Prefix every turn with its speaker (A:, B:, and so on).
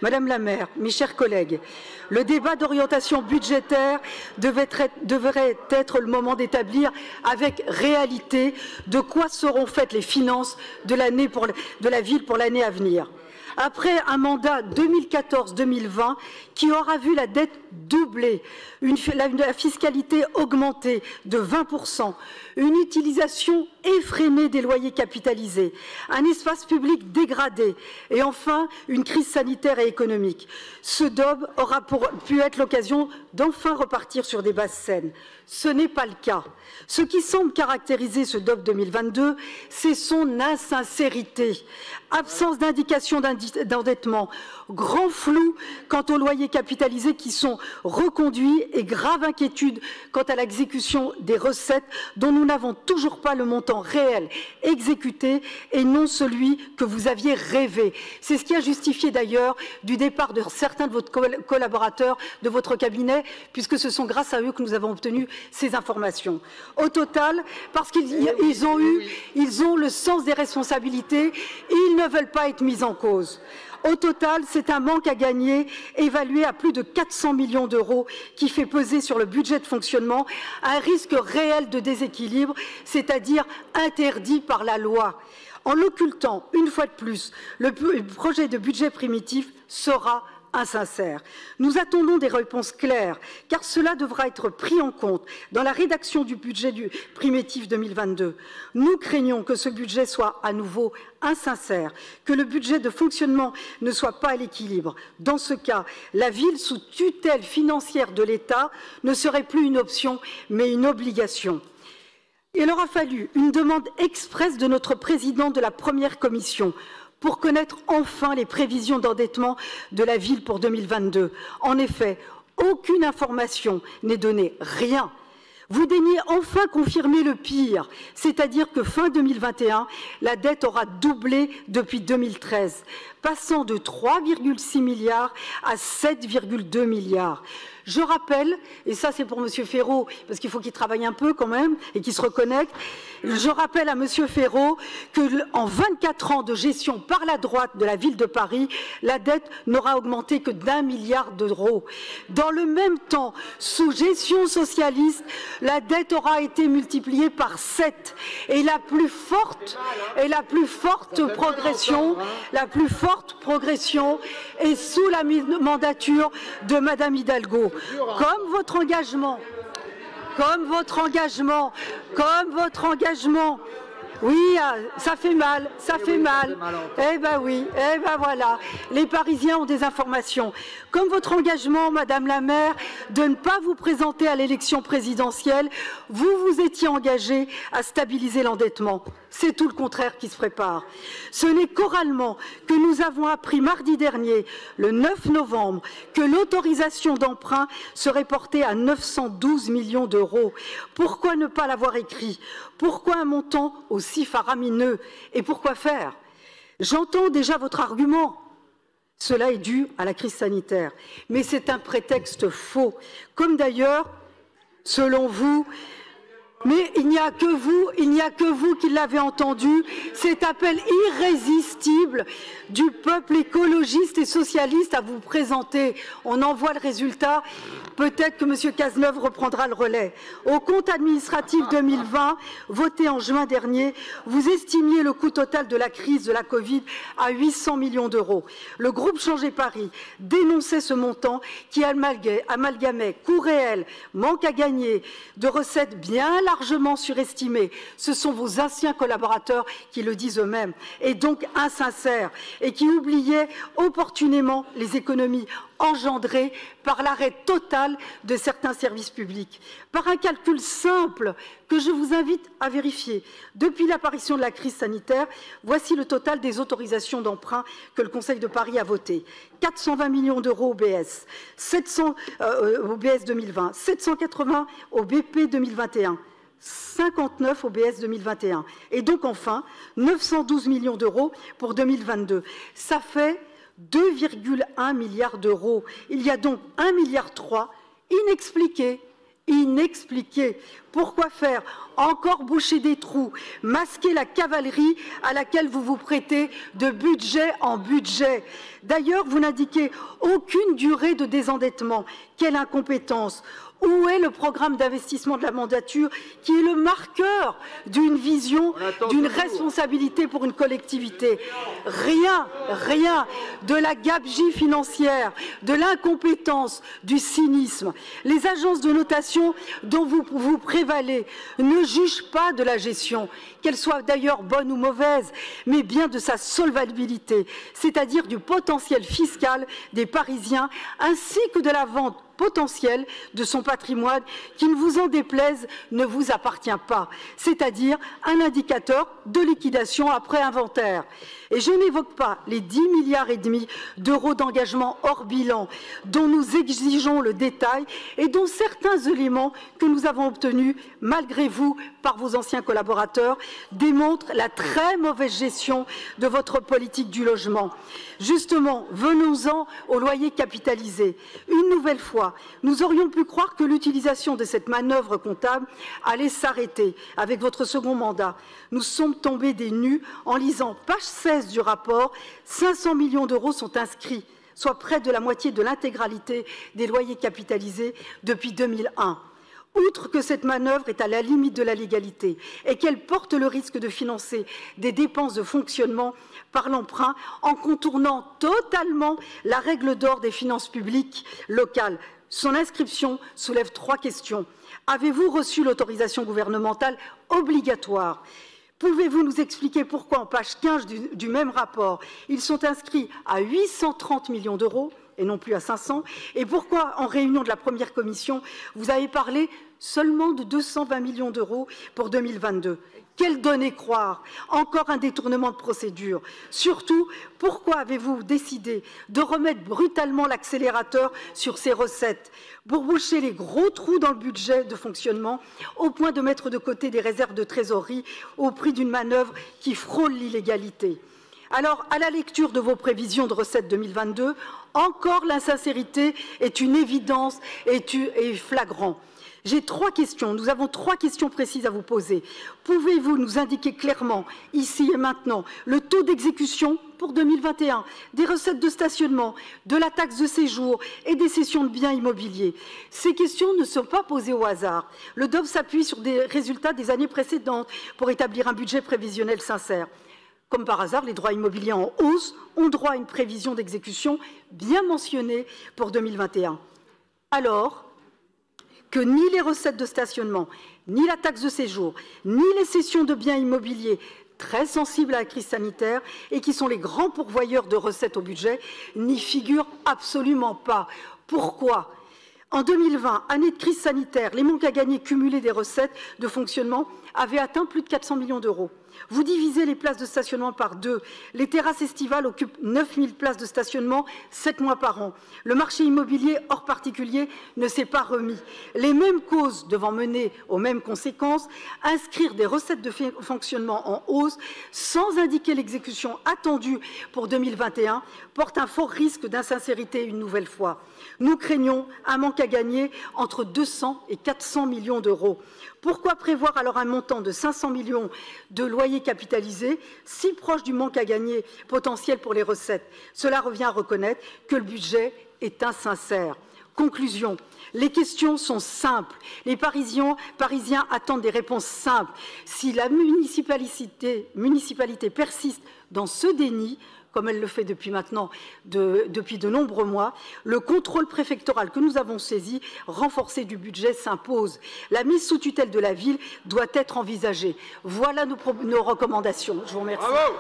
A: Madame la maire, mes chers collègues, le débat d'orientation budgétaire devrait être le moment d'établir avec réalité de quoi seront faites les finances de la ville pour l'année à venir. Après un mandat 2014-2020 qui aura vu la dette doubler, la fiscalité augmenter de 20%, une utilisation effrénée des loyers capitalisés, un espace public dégradé et enfin une crise sanitaire et économique. Ce DOB aura pu être l'occasion d'enfin repartir sur des bases saines. Ce n'est pas le cas. Ce qui semble caractériser ce DOB 2022, c'est son insincérité, absence d'indication d'endettement, grand flou quant aux loyers capitalisés qui sont reconduits et grave inquiétude quant à l'exécution des recettes dont nous n'avons toujours pas le montant réel exécuté et non celui que vous aviez rêvé. C'est ce qui a justifié d'ailleurs du départ de certains de vos collaborateurs de votre cabinet, puisque ce sont grâce à eux que nous avons obtenu ces informations. Au total, parce qu'ils ont le sens des responsabilités et ils ne veulent pas être mis en cause. Au total, c'est un manque à gagner évalué à plus de 400 millions d'euros qui fait peser sur le budget de fonctionnement un risque réel de déséquilibre, c'est-à-dire interdit par la loi. En l'occultant, une fois de plus, le projet de budget primitif sera insincère. Nous attendons des réponses claires, car cela devra être pris en compte dans la rédaction du budget du primitif 2022. Nous craignons que ce budget soit à nouveau insincère, que le budget de fonctionnement ne soit pas à l'équilibre. Dans ce cas, la ville sous tutelle financière de l'État ne serait plus une option, mais une obligation. Il aura fallu une demande expresse de notre président de la première commission pour connaître enfin les prévisions d'endettement de la ville pour 2022. En effet, aucune information n'est donnée, rien. Vous daignez enfin confirmer le pire, c'est-à-dire que fin 2021, la dette aura doublé depuis 2013, passant de 3,6 milliards à 7,2 milliards. Je rappelle, et ça c'est pour M. Ferraud, parce qu'il faut qu'il travaille un peu quand même et qu'il se reconnecte, je rappelle à M. Ferraud qu'en 24 ans de gestion par la droite de la ville de Paris, la dette n'aura augmenté que d'1 milliard d'euros. Dans le même temps, sous gestion socialiste, la dette aura été multipliée par 7 et la plus forte progression est sous la mandature de Mme Hidalgo. Comme votre engagement, oui, ça fait mal. Eh ben oui, eh ben voilà. Les Parisiens ont des informations. Comme votre engagement, Madame la maire, de ne pas vous présenter à l'élection présidentielle, vous vous étiez engagée à stabiliser l'endettement. C'est tout le contraire qui se prépare. Ce n'est qu'oralement que nous avons appris mardi dernier, le 9 novembre, que l'autorisation d'emprunt serait portée à 912 millions d'euros. Pourquoi ne pas l'avoir écrit? Pourquoi un montant aussi faramineux? Et pourquoi faire? J'entends déjà votre argument. Cela est dû à la crise sanitaire. Mais c'est un prétexte faux. Comme d'ailleurs, selon vous, mais il n'y a que vous qui l'avez entendu, cet appel irrésistible du peuple écologiste et socialiste à vous présenter. On en voit le résultat. Peut-être que M. Cazeneuve reprendra le relais. Au compte administratif 2020, voté en juin dernier, vous estimiez le coût total de la crise de la Covid à 800 millions d'euros. Le groupe Changer Paris dénonçait ce montant qui amalgamait coût réel, manque à gagner, de recettes bien largement surestimées. Ce sont vos anciens collaborateurs qui le disent eux-mêmes, et donc insincères, et qui oubliaient opportunément les économies engendrées par l'arrêt total de certains services publics. Par un calcul simple que je vous invite à vérifier, depuis l'apparition de la crise sanitaire, voici le total des autorisations d'emprunt que le Conseil de Paris a voté. 420 millions d'euros au BS, 700 au BS 2020, 780 au BP 2021. 59 au BS 2021 et donc enfin 912 millions d'euros pour 2022. Ça fait 2,1 milliards d'euros. Il y a donc 1,3 milliard inexpliqué inexpliqué. Pourquoi faire encore boucher des trous, masquer la cavalerie à laquelle vous vous prêtez de budget en budget? D'ailleurs, vous n'indiquez aucune durée de désendettement. Quelle incompétence! Où est le programme d'investissement de la mandature qui est le marqueur d'une vision, d'une responsabilité pour une collectivité? Rien, rien, de la gabegie financière, de l'incompétence, du cynisme. Les agences de notation dont vous vous prévalez ne jugent pas de la gestion, qu'elle soit d'ailleurs bonne ou mauvaise, mais bien de sa solvabilité, c'est-à-dire du potentiel fiscal des Parisiens ainsi que de la vente potentiel de son patrimoine qui, ne vous en déplaise, ne vous appartient pas, c'est-à-dire un indicateur de liquidation après inventaire. Et je n'évoque pas les 10,5 milliards d'euros d'engagement hors bilan dont nous exigeons le détail et dont certains éléments que nous avons obtenus, malgré vous, par vos anciens collaborateurs, démontrent la très mauvaise gestion de votre politique du logement. Justement, venons-en au loyer capitalisé. Une nouvelle fois, nous aurions pu croire que l'utilisation de cette manœuvre comptable allait s'arrêter avec votre second mandat. Nous sommes tombés des nues en lisant page 16 du rapport. 500 millions d'euros sont inscrits, soit près de la moitié de l'intégralité des loyers capitalisés depuis 2001. Outre que cette manœuvre est à la limite de la légalité et qu'elle porte le risque de financer des dépenses de fonctionnement par l'emprunt en contournant totalement la règle d'or des finances publiques locales, son inscription soulève 3 questions. Avez-vous reçu l'autorisation gouvernementale obligatoire? Pouvez-vous nous expliquer pourquoi, en page 15 du même rapport, ils sont inscrits à 830 millions d'euros et non plus à 500, et pourquoi, en réunion de la première commission, vous avez parlé seulement de 220 millions d'euros pour 2022? Quelles données croire? Encore un détournement de procédure. Surtout, pourquoi avez-vous décidé de remettre brutalement l'accélérateur sur ces recettes pour boucher les gros trous dans le budget de fonctionnement, au point de mettre de côté des réserves de trésorerie au prix d'une manœuvre qui frôle l'illégalité? Alors, à la lecture de vos prévisions de recettes 2022, encore l'insincérité est une évidence et flagrant. J'ai 3 questions. Nous avons 3 questions précises à vous poser. Pouvez-vous nous indiquer clairement, ici et maintenant, le taux d'exécution pour 2021, des recettes de stationnement, de la taxe de séjour et des cessions de biens immobiliers? Ces questions ne sont pas posées au hasard. Le DOF s'appuie sur des résultats des années précédentes pour établir un budget prévisionnel sincère. Comme par hasard, les droits immobiliers en hausse ont droit à une prévision d'exécution bien mentionnée pour 2021. Alors que ni les recettes de stationnement, ni la taxe de séjour, ni les cessions de biens immobiliers très sensibles à la crise sanitaire et qui sont les grands pourvoyeurs de recettes au budget, n'y figurent absolument pas. Pourquoi ? En 2020, année de crise sanitaire, les manques à gagner cumulés des recettes de fonctionnement avaient atteint plus de 400 millions d'euros. Vous divisez les places de stationnement par 2. Les terrasses estivales occupent 9000 places de stationnement 7 mois par an. Le marché immobilier hors particulier ne s'est pas remis. Les mêmes causes devant mener aux mêmes conséquences, inscrire des recettes de fonctionnement en hausse sans indiquer l'exécution attendue pour 2021 porte un fort risque d'insincérité une nouvelle fois. Nous craignons un manque à gagner entre 200 et 400 millions d'euros. Pourquoi prévoir alors un montant de 500 millions de loyers capitalisés, si proche du manque à gagner potentiel pour les recettes? Cela revient à reconnaître que le budget est insincère. Conclusion, les questions sont simples. Les Parisiens attendent des réponses simples. Si la municipalité persiste dans ce déni, comme elle le fait depuis maintenant, depuis de nombreux mois, le contrôle préfectoral que nous avons saisi, renforcé du budget, s'impose. La mise sous tutelle de la ville doit être envisagée. Voilà nos recommandations. Je vous remercie. Bravo.